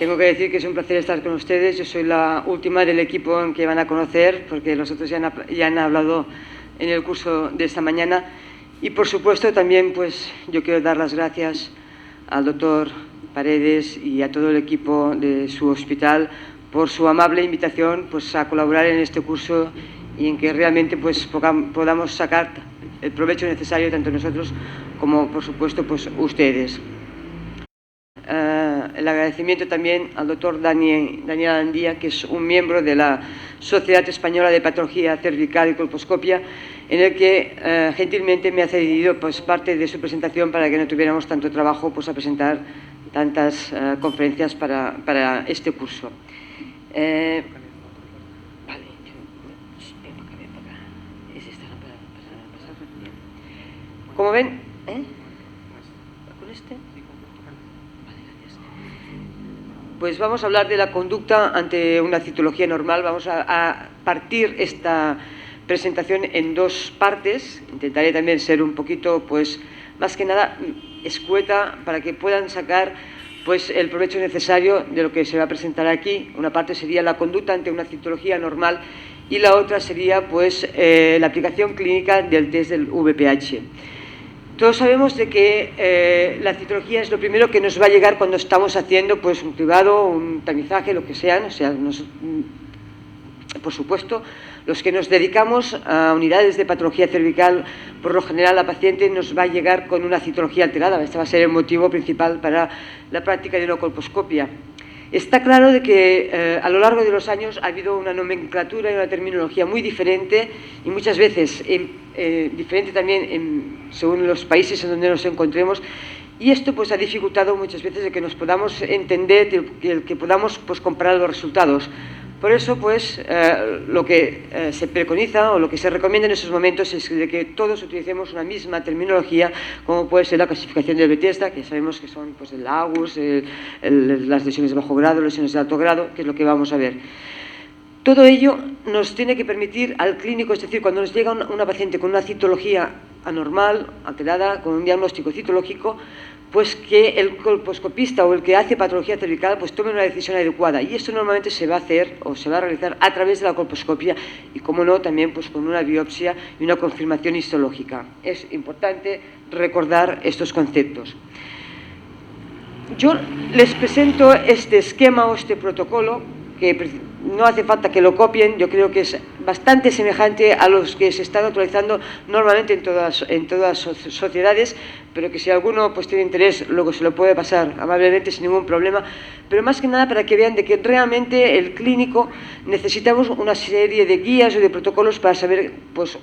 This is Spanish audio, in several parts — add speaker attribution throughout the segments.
Speaker 1: Tengo que decir que es un placer estar con ustedes. Yo soy la última del equipo en que van a conocer, porque los otros ya han hablado en el curso de esta mañana. Y, por supuesto, también pues, yo quiero dar las gracias al doctor Paredes y a todo el equipo de su hospital por su amable invitación pues, a colaborar en este curso y en que realmente pues, podamos sacar el provecho necesario tanto nosotros como, por supuesto, pues, ustedes. El agradecimiento también al doctor Daniel Andía, que es un miembro de la Sociedad Española de Patología Cervical y Colposcopia, en el que gentilmente me ha cedido pues, parte de su presentación para que no tuviéramos tanto trabajo pues, a presentar tantas conferencias para este curso. Como ven, ¿con este? Pues vamos a hablar de la conducta ante una citología normal. Vamos a partir esta presentación en dos partes. Intentaré también ser un poquito, pues, más que nada, escueta para que puedan sacar pues, el provecho necesario de lo que se va a presentar aquí. Una parte sería la conducta ante una citología normal y la otra sería pues, la aplicación clínica del test del VPH. Todos sabemos de que la citología es lo primero que nos va a llegar cuando estamos haciendo pues, un cribado, un tamizaje, lo que sea. O sea, por supuesto, los que nos dedicamos a unidades de patología cervical, por lo general la paciente nos va a llegar con una citología alterada. Este va a ser el motivo principal para la práctica de la colposcopia. Está claro de que a lo largo de los años ha habido una nomenclatura y una terminología muy diferente y muchas veces diferente también según los países en donde nos encontremos, y esto pues, ha dificultado muchas veces de que nos podamos entender, que podamos pues, comparar los resultados. Por eso, pues, lo que se preconiza o lo que se recomienda en esos momentos es de que todos utilicemos una misma terminología, como puede ser la clasificación del Bethesda, que sabemos que son pues, el AGUS, las lesiones de bajo grado, lesiones de alto grado, que es lo que vamos a ver. Todo ello nos tiene que permitir al clínico, es decir, cuando nos llega una paciente con una citología anormal, alterada, con un diagnóstico citológico, pues que el colposcopista o el que hace patología cervical pues tome una decisión adecuada, y esto normalmente se va a hacer o se va a realizar a través de la colposcopia y, como no, también pues con una biopsia y una confirmación histológica. Es importante recordar estos conceptos. Yo les presento este esquema o este protocolo, que no hace falta que lo copien. Yo creo que es bastante semejante a los que se están actualizando normalmente en todas sociedades, pero que si alguno pues, tiene interés, luego se lo puede pasar amablemente sin ningún problema. Pero más que nada para que vean de que realmente el clínico necesitamos una serie de guías o de protocolos para saber pues,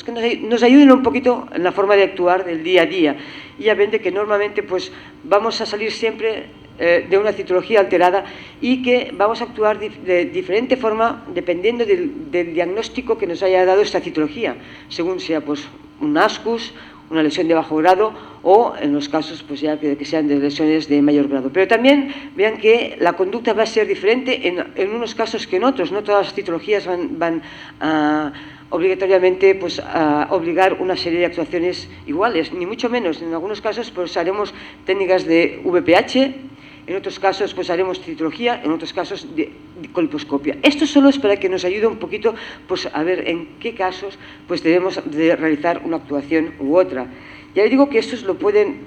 Speaker 1: que nos ayuden un poquito en la forma de actuar del día a día. Y ya ven de que normalmente pues, vamos a salir siempre de una citología alterada y que vamos a actuar de diferente forma dependiendo del diagnóstico que nos haya dado esta citología, según sea pues, un ASCUS, una lesión de bajo grado o en los casos pues, ya que sean de lesiones de mayor grado. Pero también vean que la conducta va a ser diferente en unos casos que en otros. No todas las citologías van a obligatoriamente pues, a obligar una serie de actuaciones iguales, ni mucho menos. En algunos casos pues, haremos técnicas de VPH, en otros casos pues, haremos citología, en otros casos de colposcopia. Esto solo es para que nos ayude un poquito pues, a ver en qué casos pues, debemos de realizar una actuación u otra. Ya les digo que estos lo pueden...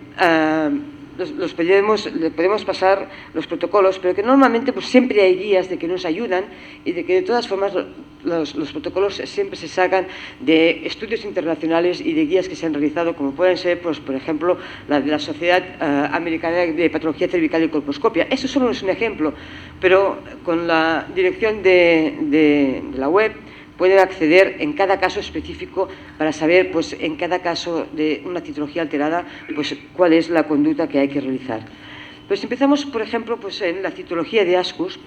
Speaker 1: le podemos pasar los protocolos, pero que normalmente pues, siempre hay guías de que nos ayudan y de que de todas formas los protocolos siempre se sacan de estudios internacionales y de guías que se han realizado, como pueden ser, pues, por ejemplo, la de la Sociedad Americana de Patología Cervical y Colposcopia. Eso solo es un ejemplo, pero con la dirección de la web pueden acceder en cada caso específico para saber, pues, en cada caso de una citología alterada, pues, cuál es la conducta que hay que realizar. Pues empezamos, por ejemplo, pues, en la citología de ASCUS.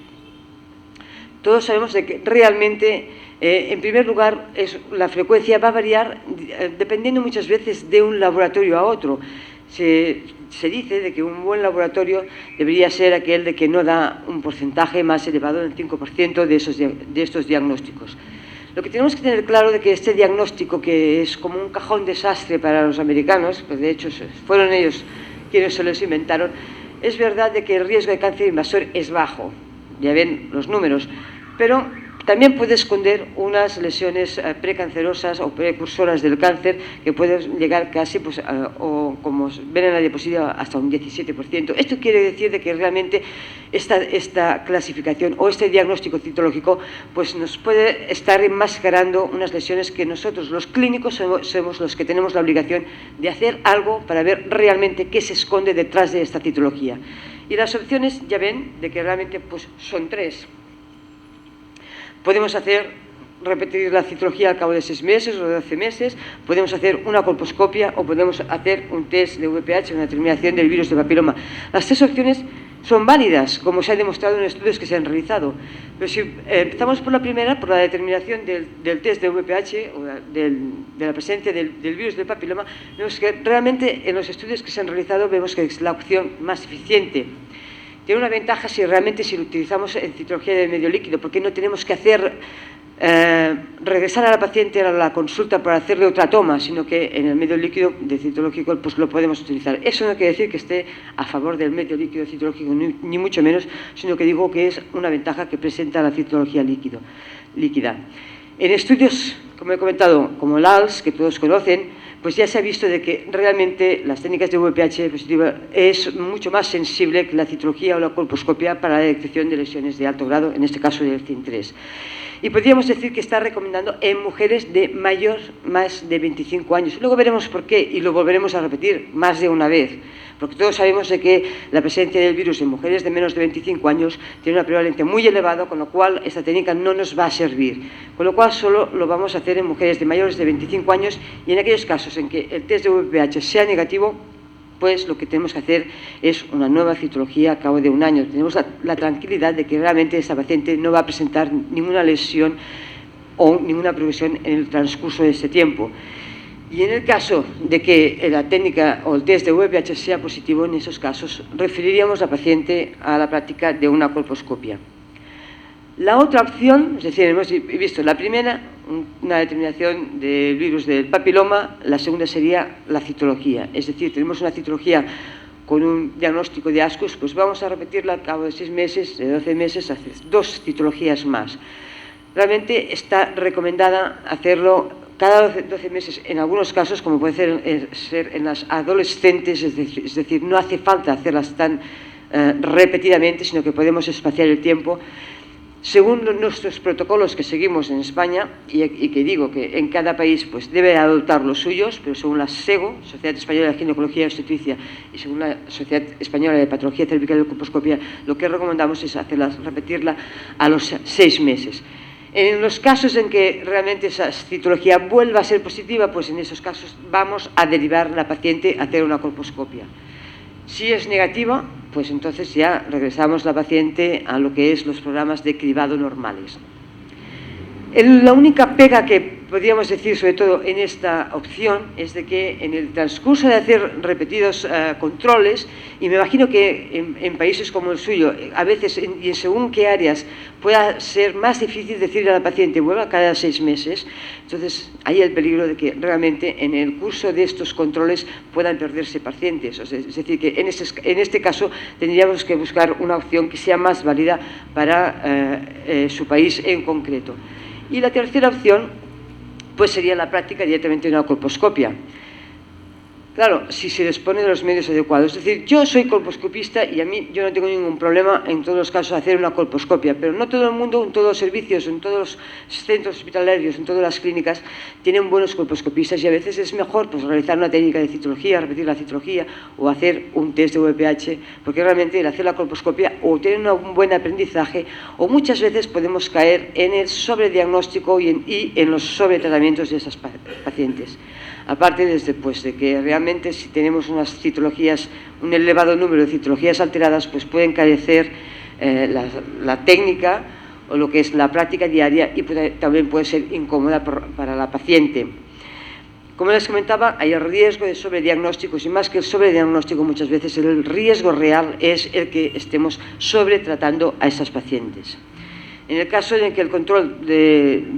Speaker 1: Todos sabemos de que realmente, en primer lugar, la frecuencia va a variar dependiendo muchas veces de un laboratorio a otro. Se dice de que un buen laboratorio debería ser aquel de que no da un porcentaje más elevado del 5% de estos diagnósticos. Lo que tenemos que tener claro de que este diagnóstico, que es como un cajón desastre para los americanos, pues de hecho fueron ellos quienes se los inventaron, es verdad de que el riesgo de cáncer invasor es bajo, ya ven los números, pero también puede esconder unas lesiones precancerosas o precursoras del cáncer que pueden llegar casi, pues, o como ven en la diapositiva, hasta un 17%. Esto quiere decir de que realmente esta clasificación o este diagnóstico citológico pues nos puede estar enmascarando unas lesiones que nosotros, los clínicos, somos los que tenemos la obligación de hacer algo para ver realmente qué se esconde detrás de esta citología. Y las opciones, ya ven, de que realmente pues, son tres. Podemos repetir la citología al cabo de 6 meses o de 12 meses, podemos hacer una colposcopia o podemos hacer un test de VPH, una determinación del virus de papiloma. Las tres opciones son válidas, como se ha demostrado en estudios que se han realizado. Pero si empezamos por la primera, por la determinación del test de VPH o de la presencia del virus del papiloma, vemos que realmente en los estudios que se han realizado vemos que es la opción más eficiente. Tiene una ventaja si realmente lo utilizamos en citología de medio líquido, porque no tenemos que regresar a la paciente a la consulta para hacerle otra toma, sino que en el medio líquido de citológico pues lo podemos utilizar. Eso no quiere decir que esté a favor del medio líquido citológico, ni mucho menos, sino que digo que es una ventaja que presenta la citología líquida. En estudios, como he comentado, como el ALS, que todos conocen, pues ya se ha visto de que realmente las técnicas de VPH positiva es mucho más sensible que la citología o la colposcopia para la detección de lesiones de alto grado, en este caso del CIN3. Y podríamos decir que está recomendando en mujeres de más de 25 años. Luego veremos por qué y lo volveremos a repetir más de una vez. Porque todos sabemos de que la presencia del virus en mujeres de menos de 25 años tiene una prevalencia muy elevada, con lo cual esta técnica no nos va a servir. Con lo cual solo lo vamos a hacer en mujeres de mayores de 25 años y en aquellos casos en que el test de VPH sea negativo, pues lo que tenemos que hacer es una nueva citología a cabo de un año. Tenemos la tranquilidad de que realmente esta paciente no va a presentar ninguna lesión o ninguna progresión en el transcurso de ese tiempo. Y en el caso de que la técnica o el test de VPH sea positivo, en esos casos referiríamos a la paciente a la práctica de una colposcopia. La otra opción, es decir, hemos visto la primera, una determinación del virus del papiloma, la segunda sería la citología, es decir, tenemos una citología con un diagnóstico de ASCUS, pues vamos a repetirla al cabo de 6 meses, de 12 meses, hacer 2 citologías más. Realmente está recomendada hacerlo cada 12 meses, en algunos casos, como puede ser en las adolescentes, es decir, no hace falta hacerlas tan repetidamente, sino que podemos espaciar el tiempo. Según nuestros protocolos que seguimos en España, y que digo que en cada país pues debe adoptar los suyos, pero según la SEGO, Sociedad Española de Ginecología y Obstetricia, y según la Sociedad Española de Patología Cervical y Colposcopia, lo que recomendamos es repetirla a los 6 meses. En los casos en que realmente esa citología vuelva a ser positiva, pues en esos casos vamos a derivar a la paciente a hacer una colposcopia. Si es negativa, pues entonces ya regresamos la paciente a lo que es los programas de cribado normales. La única pega que podríamos decir, sobre todo en esta opción, es de que en el transcurso de hacer repetidos controles, y me imagino que en países como el suyo, a veces y en según qué áreas, pueda ser más difícil decirle a la paciente vuelva cada 6 meses, entonces hay el peligro de que realmente en el curso de estos controles puedan perderse pacientes. O sea, es decir, que en este caso tendríamos que buscar una opción que sea más válida para su país en concreto. Y la tercera opción pues sería la práctica directamente de una colposcopia. Claro, si se dispone de los medios adecuados. Es decir, yo soy colposcopista y yo no tengo ningún problema en todos los casos hacer una colposcopia, pero no todo el mundo, en todos los servicios, en todos los centros hospitalarios, en todas las clínicas, tienen buenos colposcopistas y a veces es mejor pues, realizar una técnica de citología, repetir la citología o hacer un test de VPH, porque realmente el hacer la colposcopia o tener un buen aprendizaje o muchas veces podemos caer en el sobrediagnóstico y en los sobretratamientos de esas pacientes. Aparte de que realmente si tenemos unas citologías, un elevado número de citologías alteradas, pues pueden carecer la técnica o lo que es la práctica diaria y también puede ser incómoda para la paciente. Como les comentaba, hay el riesgo de sobrediagnósticos y más que el sobrediagnóstico muchas veces el riesgo real es el que estemos sobretratando a esas pacientes. En el caso en que el control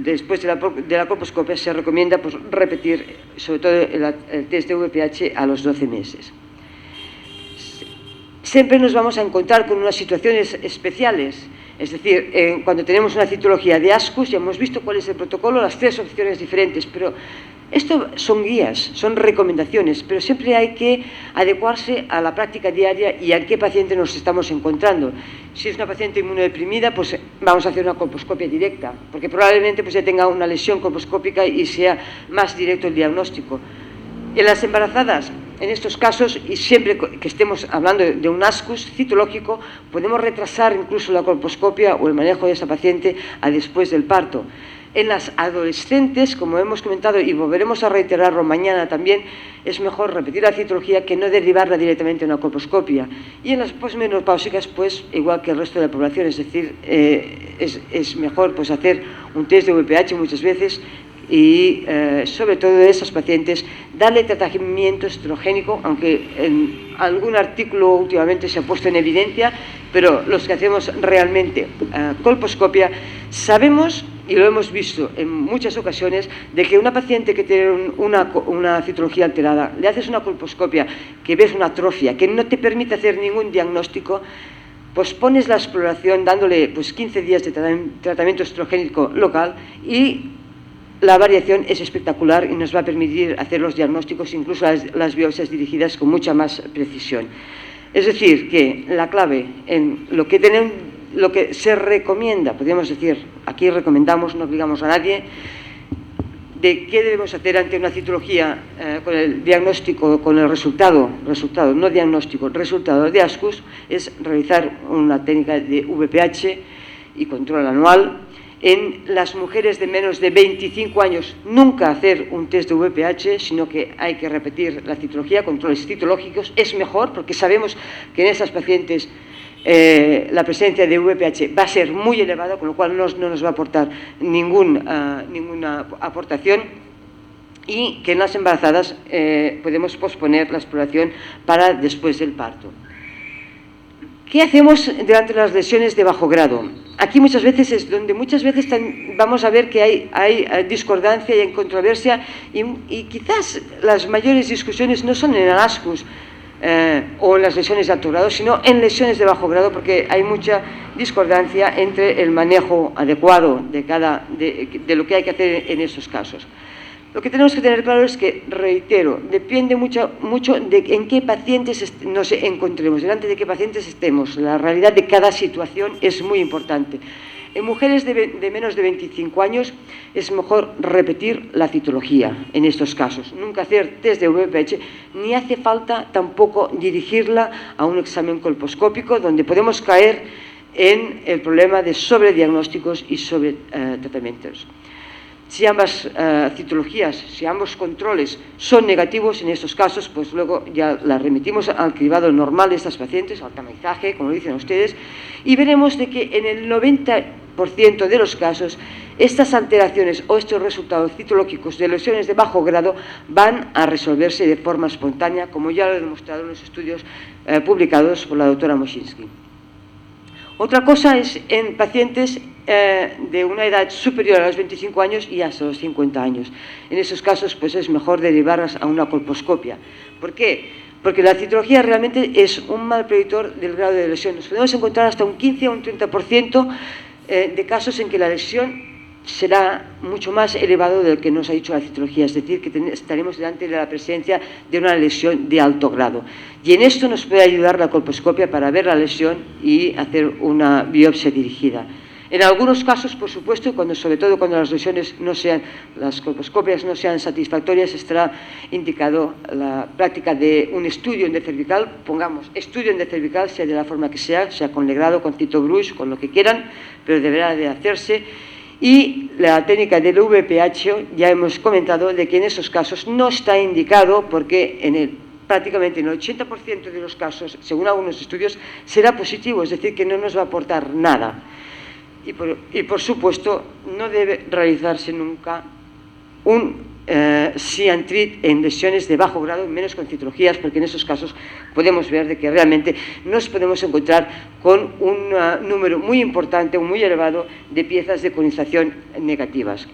Speaker 1: después de la colposcopia se recomienda pues, repetir sobre todo el test de VPH a los 12 meses. siempre nos vamos a encontrar con unas situaciones especiales. Es decir, cuando tenemos una citología de ascus, ya hemos visto cuál es el protocolo, las 3 opciones diferentes, pero esto son guías, son recomendaciones, pero siempre hay que adecuarse a la práctica diaria y a qué paciente nos estamos encontrando. Si es una paciente inmunodeprimida, pues vamos a hacer una colposcopia directa, porque probablemente pues ya tenga una lesión colposcópica y sea más directo el diagnóstico. En las embarazadas, en estos casos, y siempre que estemos hablando de un ascus citológico, podemos retrasar incluso la colposcopia o el manejo de esa paciente a después del parto. En las adolescentes, como hemos comentado y volveremos a reiterarlo mañana también, es mejor repetir la citología que no derivarla directamente a una colposcopia. Y en las posmenopáusicas, pues igual que el resto de la población, es decir, es mejor pues hacer un test de VPH muchas veces y sobre todo de esas pacientes darle tratamiento estrogénico, aunque en algún artículo últimamente se ha puesto en evidencia, pero los que hacemos realmente colposcopia sabemos y lo hemos visto en muchas ocasiones de que una paciente que tiene una citología alterada, le haces una colposcopia que ves una atrofia que no te permite hacer ningún diagnóstico, pospones la exploración dándole pues 15 días de tratamiento estrogénico local y la variación es espectacular y nos va a permitir hacer los diagnósticos, incluso las biopsias dirigidas con mucha más precisión. Es decir, que la clave en lo que se recomienda, podríamos decir, aquí recomendamos, no obligamos a nadie, de qué debemos hacer ante una citología con el diagnóstico, con el resultado, no diagnóstico, resultado de ascus, es realizar una técnica de VPH y control anual. En las mujeres de menos de 25 años, nunca hacer un test de VPH, sino que hay que repetir la citología, controles citológicos. Es mejor porque sabemos que en esas pacientes la presencia de VPH va a ser muy elevada, con lo cual no nos va a aportar ninguna aportación, y que en las embarazadas podemos posponer la exploración para después del parto. ¿Qué hacemos durante las lesiones de bajo grado? Aquí muchas veces es donde vamos a ver que hay discordancia y hay controversia y quizás las mayores discusiones no son en el ascus o en las lesiones de alto grado, sino en lesiones de bajo grado, porque hay mucha discordancia entre el manejo adecuado de lo que hay que hacer en esos casos. Lo que tenemos que tener claro es que, reitero, depende mucho de en qué pacientes nos encontremos, delante de qué pacientes estemos. La realidad de cada situación es muy importante. En mujeres de menos de 25 años es mejor repetir la citología en estos casos. Nunca hacer test de VPH, ni hace falta tampoco dirigirla a un examen colposcópico, donde podemos caer en el problema de sobrediagnósticos y sobretratamientos. Si ambas citologías, si ambos controles son negativos en estos casos, pues luego ya las remitimos al cribado normal de estas pacientes, al tamizaje, como dicen ustedes, y veremos de que en el 90% de los casos estas alteraciones o estos resultados citológicos de lesiones de bajo grado van a resolverse de forma espontánea, como ya lo he demostrado en los estudios publicados por la doctora Moshinsky. Otra cosa es en pacientes de una edad superior a los 25 años y hasta los 50 años. En esos casos pues es mejor derivarlas a una colposcopia. ¿Por qué? Porque la citología realmente es un mal predictor del grado de lesión. Nos podemos encontrar hasta un 15 o un 30% de casos en que la lesión será mucho más elevado del que nos ha dicho la citología, es decir, que estaremos delante de la presencia de una lesión de alto grado. Y en esto nos puede ayudar la colposcopia para ver la lesión y hacer una biopsia dirigida. En algunos casos, por supuesto, sobre todo cuando las lesiones las colposcopias no sean satisfactorias, estará indicado la práctica de un estudio endocervical, pongamos estudio endocervical, sea de la forma que sea con legrado, con CitoBrush, con lo que quieran, pero deberá de hacerse. Y la técnica del VPH, ya hemos comentado de que en esos casos no está indicado porque prácticamente en el 80% de los casos, según algunos estudios, será positivo, es decir, que no nos va a aportar nada. Y por supuesto, no debe realizarse nunca un see treat en lesiones de bajo grado, menos con citologías, porque en esos casos podemos ver de que realmente nos podemos encontrar con un número muy importante, muy elevado de piezas de conización negativas.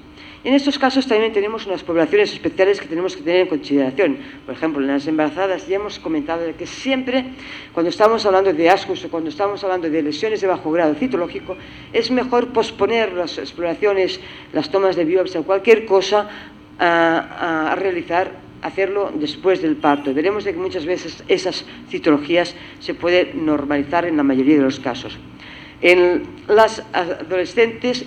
Speaker 1: En estos casos también tenemos unas poblaciones especiales que tenemos que tener en consideración. Por ejemplo, en las embarazadas ya hemos comentado de que siempre, cuando estamos hablando de ascus o cuando estamos hablando de lesiones de bajo grado citológico, es mejor posponer las exploraciones, las tomas de biopsia o cualquier cosa a realizar, hacerlo después del parto. Veremos de que muchas veces esas citologías se pueden normalizar en la mayoría de los casos. En las adolescentes,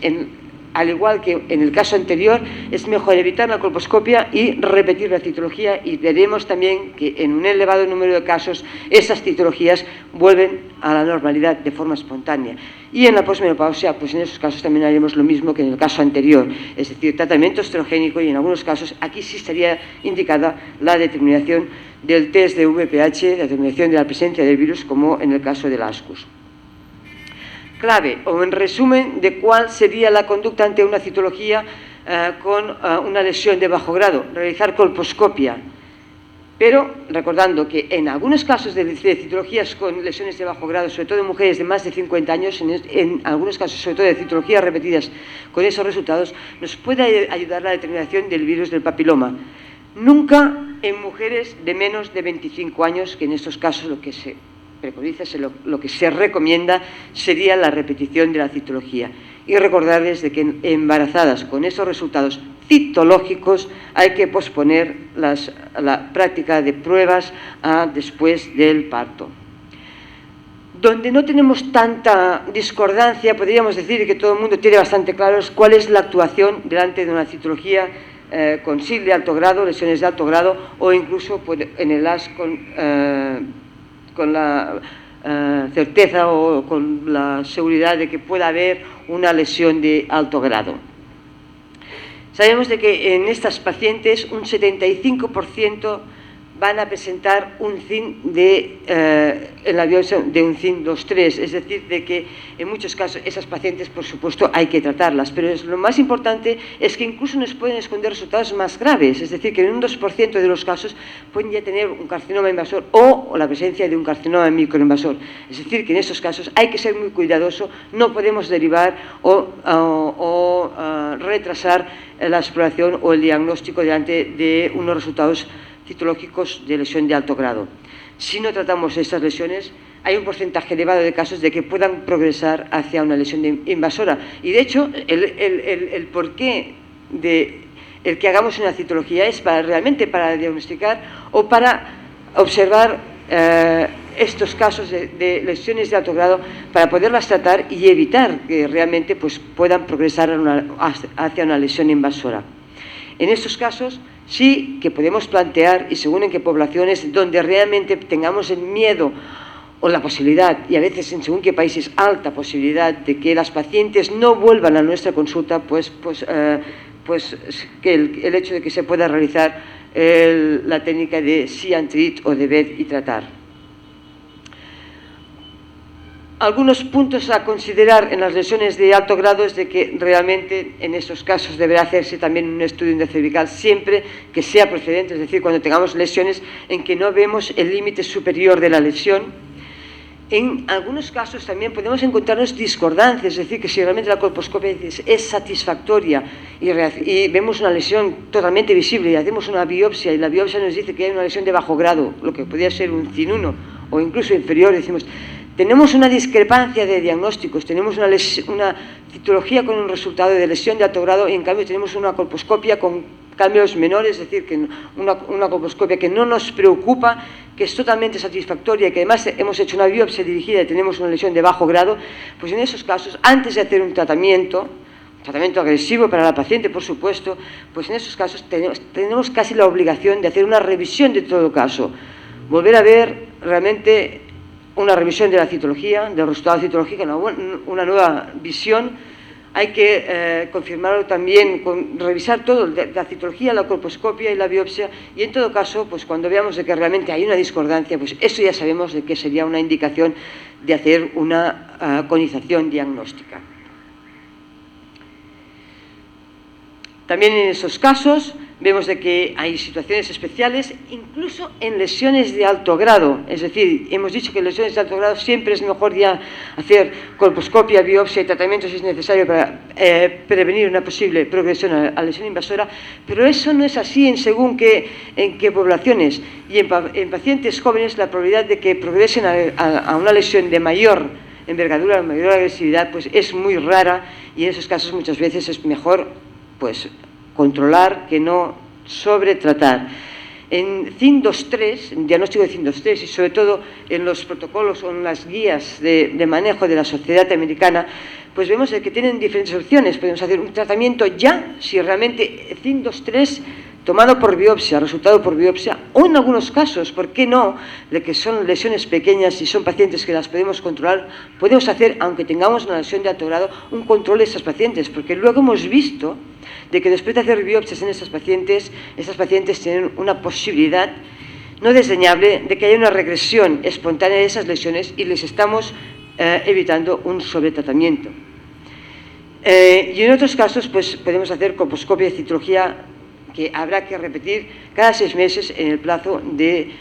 Speaker 1: al igual que en el caso anterior, es mejor evitar la colposcopia y repetir la citología, y veremos también que en un elevado número de casos esas citologías vuelven a la normalidad de forma espontánea. Y en la posmenopausia, pues en esos casos también haremos lo mismo que en el caso anterior, es decir, tratamiento estrogénico, y en algunos casos aquí sí estaría indicada la determinación del test de VPH, la determinación de la presencia del virus, como en el caso del ascus. Clave, o en resumen, de cuál sería la conducta ante una citología con una lesión de bajo grado: realizar colposcopia. Pero recordando que en algunos casos de citologías con lesiones de bajo grado, sobre todo en mujeres de más de 50 años, en algunos casos, sobre todo de citologías repetidas con esos resultados, nos puede ayudar la determinación del virus del papiloma. Nunca en mujeres de menos de 25 años, que en estos casos lo que se preconiza, lo que se recomienda sería la repetición de la citología. Y recordarles de que en embarazadas con esos resultados citológicos hay que posponer la práctica de pruebas después del parto. Donde no tenemos tanta discordancia, podríamos decir que todo el mundo tiene bastante claro cuál es la actuación delante de una citología con SIL de alto grado, lesiones de alto grado, o incluso en el AS con la certeza o con la seguridad de que pueda haber una lesión de alto grado. Sabemos de que en estas pacientes un 75% van a presentar un CIN en la biopsia de un CIN 2,3, es decir, de que en muchos casos esas pacientes, por supuesto, hay que tratarlas, pero lo más importante es que incluso nos pueden esconder resultados más graves, es decir, que en un 2% de los casos pueden ya tener un carcinoma invasor o la presencia de un carcinoma microinvasor. Es decir, que en estos casos hay que ser muy cuidadoso, no podemos derivar o retrasar la exploración o el diagnóstico delante de unos resultados citológicos de lesión de alto grado. Si no tratamos estas lesiones, hay un porcentaje elevado de casos de que puedan progresar hacia una lesión invasora. Y de hecho, el porqué de el que hagamos una citología es realmente para diagnosticar o para observar estos casos de lesiones de alto grado, para poderlas tratar y evitar que realmente pues, puedan progresar hacia una lesión invasora. En estos casos sí que podemos plantear, y según en qué poblaciones, donde realmente tengamos el miedo o la posibilidad, y a veces en según qué países alta posibilidad, de que las pacientes no vuelvan a nuestra consulta, pues que el hecho de que se pueda realizar la técnica de see and treat o de ver y tratar. Algunos puntos a considerar en las lesiones de alto grado es de que realmente en estos casos deberá hacerse también un estudio endocervical siempre que sea procedente, es decir, cuando tengamos lesiones en que no vemos el límite superior de la lesión. En algunos casos también podemos encontrarnos discordancias, es decir, que si realmente la colposcopia es satisfactoria y vemos una lesión totalmente visible y hacemos una biopsia y la biopsia nos dice que hay una lesión de bajo grado, lo que podría ser un CIN 1 o incluso inferior, decimos, tenemos una discrepancia de diagnósticos, tenemos una citología con un resultado de lesión de alto grado y en cambio tenemos una colposcopia con cambios menores, es decir, que una colposcopia que no nos preocupa, que es totalmente satisfactoria y que además hemos hecho una biopsia dirigida y tenemos una lesión de bajo grado, pues en esos casos, antes de hacer un tratamiento agresivo para la paciente, por supuesto, pues en esos casos tenemos casi la obligación de hacer una revisión de todo caso, volver a ver realmente una revisión de la citología, del resultado citológico, una nueva visión. Hay que confirmarlo también, revisar todo, la citología, la colposcopia y la biopsia, y en todo caso, pues cuando veamos de que realmente hay una discordancia, pues eso ya sabemos de que sería una indicación de hacer una conización diagnóstica. También en esos casos vemos de que hay situaciones especiales, incluso en lesiones de alto grado. Es decir, hemos dicho que en lesiones de alto grado siempre es mejor ya hacer colposcopia, biopsia y tratamiento si es necesario para prevenir una posible progresión a lesión invasora, pero eso no es así en qué poblaciones. Y en pacientes jóvenes la probabilidad de que progresen a una lesión de mayor envergadura, mayor agresividad, pues es muy rara, y en esos casos muchas veces es mejor pues controlar que no sobretratar. En CIN 2.3, en diagnóstico de CIN 2.3 y sobre todo en los protocolos o en las guías de manejo de la Sociedad Americana, pues vemos que tienen diferentes opciones. Podemos hacer un tratamiento ya, si realmente CIN 2.3 tomado por biopsia, resultado por biopsia, o en algunos casos, ¿por qué no?, de que son lesiones pequeñas y son pacientes que las podemos controlar, podemos hacer, aunque tengamos una lesión de alto grado, un control de esas pacientes, porque luego hemos visto de que después de hacer biopsias en esas pacientes tienen una posibilidad no desdeñable de que haya una regresión espontánea de esas lesiones y les estamos evitando un sobretratamiento. Y en otros casos, pues podemos hacer colposcopia de citología que habrá que repetir cada 6 meses en el plazo de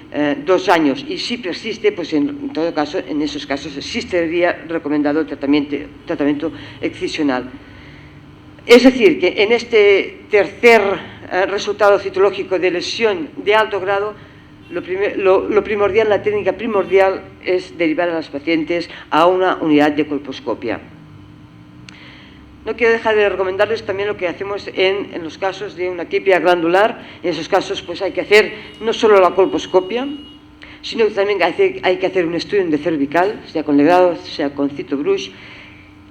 Speaker 1: 2 años. Y si persiste, pues en todo caso, en esos casos, sí estaría recomendado el tratamiento excisional. Es decir, que en este tercer resultado citológico de lesión de alto grado, lo primordial, la técnica primordial es derivar a los pacientes a una unidad de colposcopia. No quiero dejar de recomendarles también lo que hacemos en los casos de una atipia glandular. En esos casos pues hay que hacer no solo la colposcopia, sino que también hay que hacer un estudio de cervical, sea con legrado, sea con CitoBrush.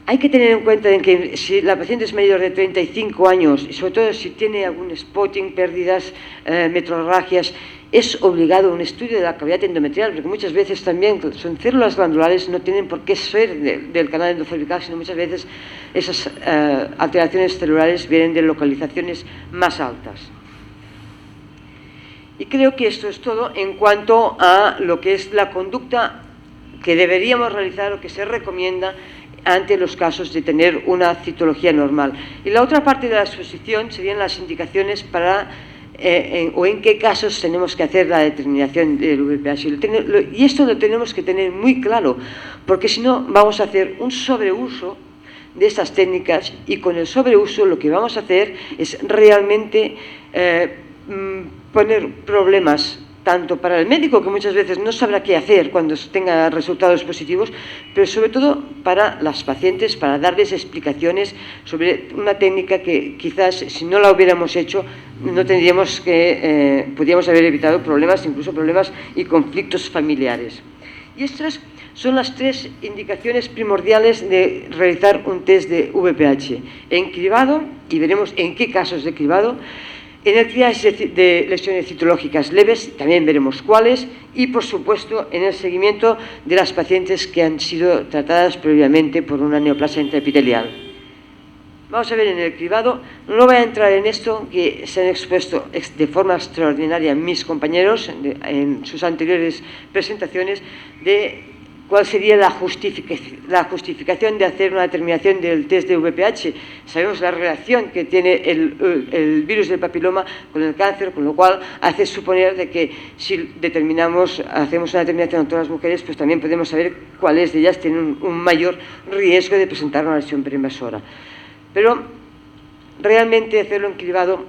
Speaker 1: Hay que tener en cuenta en que si la paciente es mayor de 35 años y sobre todo si tiene algún spotting, pérdidas, metrorragias, es obligado un estudio de la cavidad endometrial, porque muchas veces también son células glandulares, no tienen por qué ser del canal endocervical, sino muchas veces esas alteraciones celulares vienen de localizaciones más altas. Y creo que esto es todo en cuanto a lo que es la conducta que deberíamos realizar o que se recomienda ante los casos de tener una citología normal. Y la otra parte de la exposición serían las indicaciones para o en qué casos tenemos que hacer la determinación del VPH. Y esto lo tenemos que tener muy claro, porque si no vamos a hacer un sobreuso de estas técnicas, y con el sobreuso lo que vamos a hacer es realmente poner problemas tanto para el médico, que muchas veces no sabrá qué hacer cuando tenga resultados positivos, pero sobre todo para las pacientes, para darles explicaciones sobre una técnica que quizás si no la hubiéramos hecho no tendríamos que, podríamos haber evitado problemas, incluso problemas y conflictos familiares. Y estas son las 3 indicaciones primordiales de realizar un test de VPH. En cribado, y veremos en qué casos de cribado. En el triaje de lesiones citológicas leves también veremos cuáles, y por supuesto en el seguimiento de las pacientes que han sido tratadas previamente por una neoplasia intraepitelial. Vamos a ver en el cribado, no voy a entrar en esto que se han expuesto de forma extraordinaria mis compañeros en sus anteriores presentaciones de cuál sería la justificación de hacer una determinación del test de VPH. Sabemos la relación que tiene el virus del papiloma con el cáncer, con lo cual hace suponer de que si hacemos una determinación en todas las mujeres, pues también podemos saber cuáles de ellas tienen un mayor riesgo de presentar una lesión preinvasora. Pero realmente hacerlo en cribado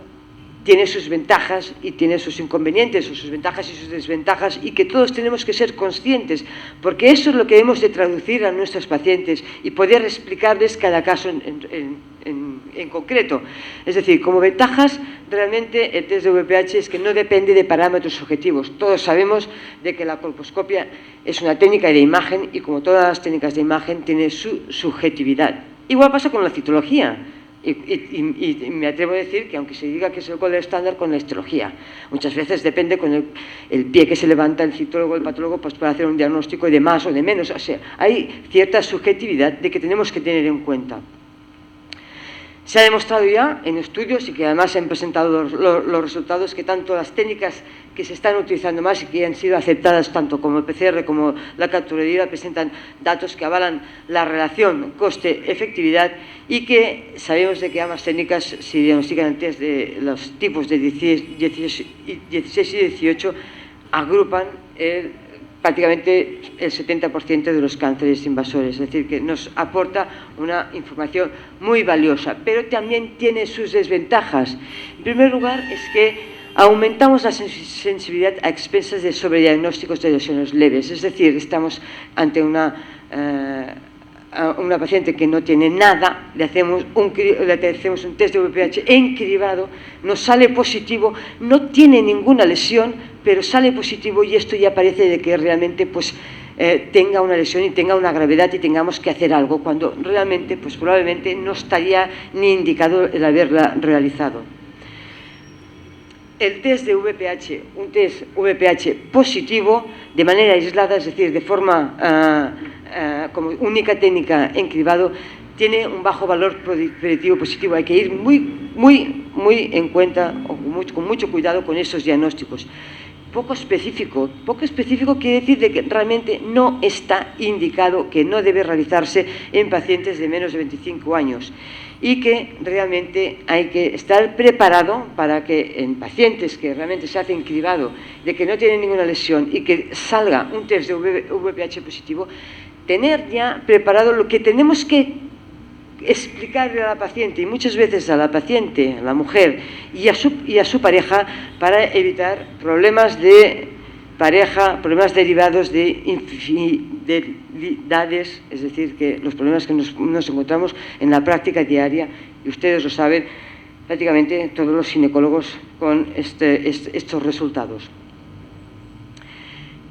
Speaker 1: tiene sus ventajas y tiene sus inconvenientes, o sus ventajas y sus desventajas, y que todos tenemos que ser conscientes, porque eso es lo que hemos de traducir a nuestros pacientes y poder explicarles cada caso en concreto. Es decir, como ventajas, realmente el test de VPH es que no depende de parámetros objetivos. Todos sabemos de que la colposcopia es una técnica de imagen y, como todas las técnicas de imagen, tiene su subjetividad. Igual pasa con la citología. Y me atrevo a decir que aunque se diga que es el gold estándar con la histología, muchas veces depende con el pie que se levanta el citólogo, el patólogo, pues para hacer un diagnóstico de más o de menos. O sea, hay cierta subjetividad de que tenemos que tener en cuenta. Se ha demostrado ya en estudios y que además se han presentado los resultados que tanto las técnicas que se están utilizando más y que han sido aceptadas tanto como el PCR como la captura de vida presentan datos que avalan la relación coste-efectividad y que sabemos de que ambas técnicas, si diagnostican el test de los tipos de 16 y 18, agrupan prácticamente el 70% de los cánceres invasores, es decir, que nos aporta una información muy valiosa, pero también tiene sus desventajas. En primer lugar, es que aumentamos la sensibilidad a expensas de sobrediagnósticos de lesiones leves, es decir, estamos ante una paciente que no tiene nada, le hacemos un test de VPH encribado, nos sale positivo, no tiene ninguna lesión, pero sale positivo y esto ya parece de que realmente pues, tenga una lesión y tenga una gravedad y tengamos que hacer algo, cuando realmente pues, probablemente no estaría ni indicado el haberla realizado. El test de VPH, un test VPH positivo, de manera aislada, es decir, de forma como única técnica encribado, tiene un bajo valor predictivo positivo. Hay que ir muy en cuenta, o con mucho cuidado con esos diagnósticos. Poco específico quiere decir de que realmente no está indicado, que no debe realizarse en pacientes de menos de 25 años y que realmente hay que estar preparado para que en pacientes que realmente se hacen cribado de que no tienen ninguna lesión y que salga un test de VPH positivo, tener ya preparado lo que tenemos que explicarle a la paciente y muchas veces a la paciente, a la mujer y a su pareja para evitar problemas de pareja, problemas derivados de infidelidades, es decir, que los problemas que nos encontramos en la práctica diaria, y ustedes lo saben, prácticamente todos los ginecólogos con estos resultados.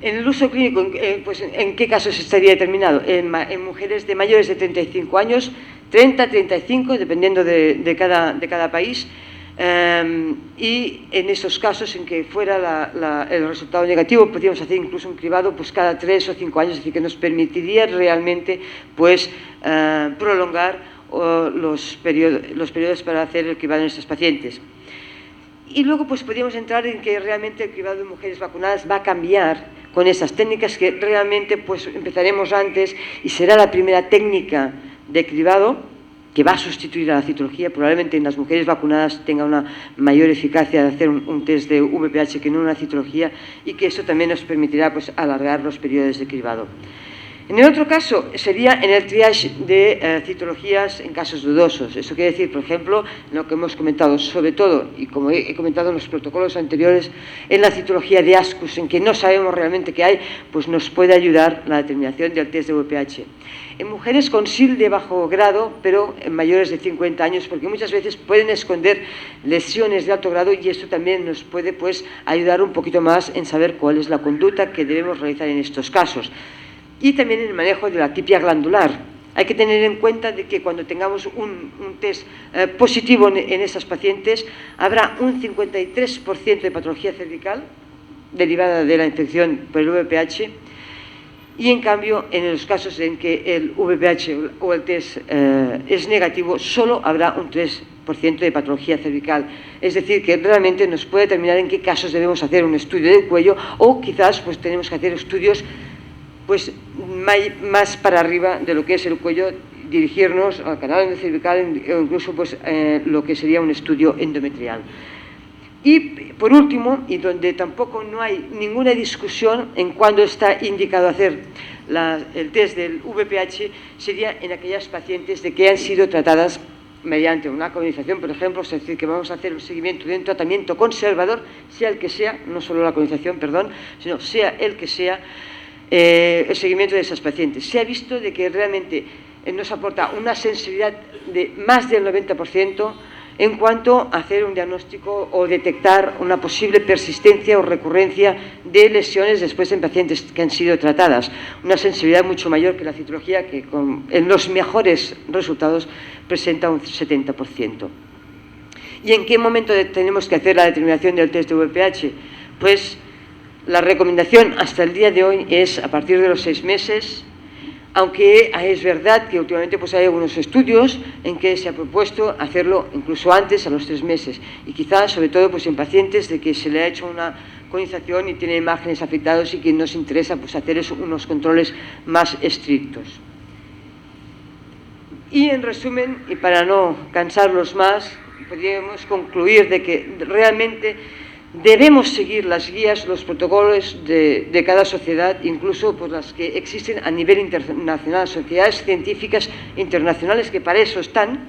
Speaker 1: En el uso clínico, pues, ¿en qué casos estaría determinado? En mujeres de mayores de 35 años, 30-35, dependiendo de cada país, y en esos casos en que fuera el resultado negativo, podríamos hacer incluso un cribado pues, cada 3 o 5 años, es decir, que nos permitiría realmente pues, prolongar los periodos para hacer el cribado en estos pacientes. Y luego pues podríamos entrar en que realmente el cribado de mujeres vacunadas va a cambiar con esas técnicas que realmente pues empezaremos antes y será la primera técnica de cribado que va a sustituir a la citología. Probablemente en las mujeres vacunadas tenga una mayor eficacia de hacer un test de VPH que no una citología y que eso también nos permitirá pues alargar los periodos de cribado. En el otro caso sería en el triage de citologías en casos dudosos. Eso quiere decir, por ejemplo, lo que hemos comentado, sobre todo, y como he comentado en los protocolos anteriores, en la citología de ASCUS, en que no sabemos realmente qué hay, pues nos puede ayudar la determinación del test de VPH. En mujeres con SIL de bajo grado, pero en mayores de 50 años, porque muchas veces pueden esconder lesiones de alto grado y esto también nos puede pues, ayudar un poquito más en saber cuál es la conducta que debemos realizar en estos casos. Y también en el manejo de la atipia glandular. Hay que tener en cuenta de que cuando tengamos un test positivo en esas pacientes, habrá un 53% de patología cervical derivada de la infección por el VPH y en cambio en los casos en que el VPH o el test es negativo, solo habrá un 3% de patología cervical. Es decir, que realmente nos puede determinar en qué casos debemos hacer un estudio del cuello o quizás pues, tenemos que hacer estudios pues más para arriba de lo que es el cuello, dirigirnos al canal cervical o incluso pues, lo que sería un estudio endometrial. Y por último, y donde tampoco no hay ninguna discusión en cuándo está indicado hacer el test del VPH, sería en aquellas pacientes de que han sido tratadas mediante una colonización, por ejemplo, es decir, que vamos a hacer un seguimiento de un tratamiento conservador, sea el que sea, no solo la colonización, perdón, sino sea el que sea, el seguimiento de esas pacientes. Se ha visto de que realmente nos aporta una sensibilidad de más del 90% en cuanto a hacer un diagnóstico o detectar una posible persistencia o recurrencia de lesiones después en pacientes que han sido tratadas. Una sensibilidad mucho mayor que la citología, que en los mejores resultados presenta un 70%. ¿Y en qué momento tenemos que hacer la determinación del test de VPH? Pues la recomendación hasta el día de hoy es a partir de los 6 meses, aunque es verdad que últimamente pues, hay algunos estudios en que se ha propuesto hacerlo incluso antes, a los 3 meses, y quizás, sobre todo, pues, en pacientes de que se le ha hecho una colonización y tienen márgenes afectados y que nos interesa pues, hacer unos controles más estrictos. Y en resumen, y para no cansarlos más, podríamos concluir de que realmente debemos seguir las guías, los protocolos de cada sociedad, incluso pues, las que existen a nivel internacional, sociedades científicas internacionales que para eso están,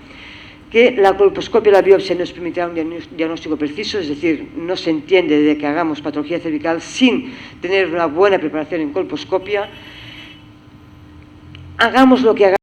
Speaker 1: que la colposcopia y la biopsia nos permitirá un diagnóstico preciso, es decir, no se entiende de que hagamos patología cervical sin tener una buena preparación en colposcopia. Hagamos lo que hagamos.